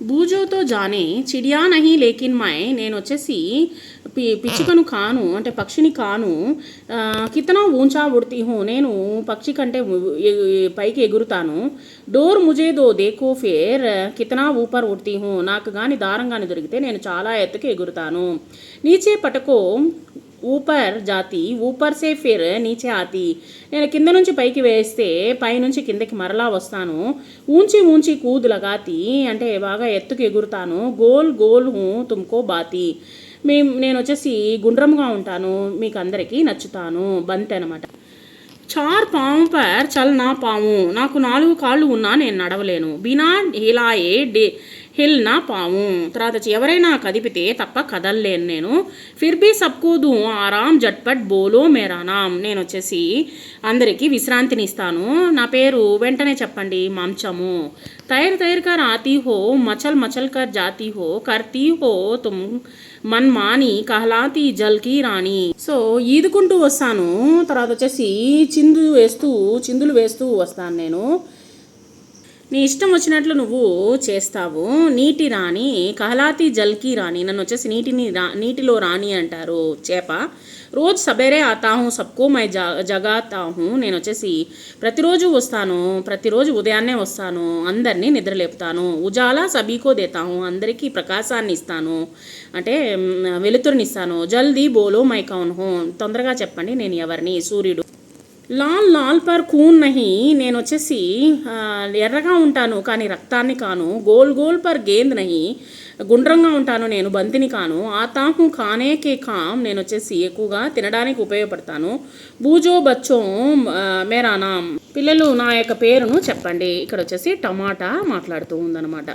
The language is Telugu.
బూజోతో జానే చిడియా నహీ లేకిన్ మై నేను వచ్చేసి పిచ్చుకను కాను అంటే పక్షిని కాను. కితనా ఊంచా ఉడ్తీ హూ నేను పక్షి కంటే పైకి ఎగురుతాను. డోర్ ముజే దో దేఖో ఫేర్ కితనా ఊపర్ ఉడ్తీ హూ నాకు కానీ దారం కానీ దొరికితే నేను చాలా ఎత్తుకి ఎగురుతాను. నీచే పటకో ఊపర్ జాతి ఊపర్ సే ఫిర్ నీచే ఆతి నేను కింద నుంచి పైకి వేస్తే పైనుంచి కిందకి మరలా వస్తాను. ఊంచి ఊంచి కూద్ లగాతి అంటే బాగా ఎత్తుకు ఎగురుతాను. గోల్ గోల్ హూ తుమ్కో బాతి నేను వచ్చేసి గుండ్రంగా ఉంటాను, మీకు అందరికీ నచ్చుతాను. బంతి అనమాట. చార్ పాము పర్ చల్ నా పాము నాకు 4 కాళ్ళు ఉన్నా నేను నడవలేను. బినా హిలాయే హిల్ నా పాము తర్వాత ఎవరైనా కదిపితే తప్ప కదలలేను నేను. ఫిర్ బీ సబ్కో దూ ఆరామ్ జట్పట్ బోలో మేరా నామ్ నేను వచ్చేసి అందరికీ విశ్రాంతిని ఇస్తాను. నా పేరు వెంటనే చెప్పండి మంచము. తైర్ తైర్ కర్ ఆతీ హో మచల్ మచల్ కర్ జాతీ హో కర్తీ హో తుమ్ మన్మాని కహలాతి జల్కి రాణి. సో ఈదుకుంటూ వస్తాను, తర్వాత వచ్చేసి చిందులు వేస్తూ వస్తాను నేను. నీ ఇష్టం వచ్చినట్లు నువ్వు చేస్తావు. నీటి రాణి కహలాతి జల్కి రాణి నన్ను వచ్చేసి నీటిలో రాణి అంటారు చేప. రోజు సబేరే ఆతా హూ సబ్కో మై జగాతా హూ నేను వచ్చేసి ప్రతిరోజు వస్తాను, ప్రతిరోజు ఉదయాన్నే వస్తాను, అందరినీ నిద్రలేపుతాను. ఉజాలా సబీకో దేతా హూ అందరికీ ప్రకాశాన్ని ఇస్తాను అంటే వెలుతురునిస్తాను. జల్దీ బోలో మై కౌన్ హూ తొందరగా చెప్పండి నేను ఎవరిని. సూర్యుడు. లాల్ లాల్ పర్ ఖూన్ నహీ నేను వచ్చేసి ఎర్రగా ఉంటాను కానీ రక్తాన్ని కాను. గోల్ గోల్ పర్ గేంద్ నహీ గుండ్రంగా ఉంటాను నేను బంతిని కాను. ఆతాహు ఖానే కే కామ్ నేను వచ్చేసి ఎక్కువగా తినడానికి ఉపయోగపడతాను. బూజో బచ్చో మేరా నామ్ పిల్లలు నా యొక్క పేరును చెప్పండి. ఇక్కడ వచ్చేసి టమాటా మాట్లాడుతూ ఉందన్నమాట.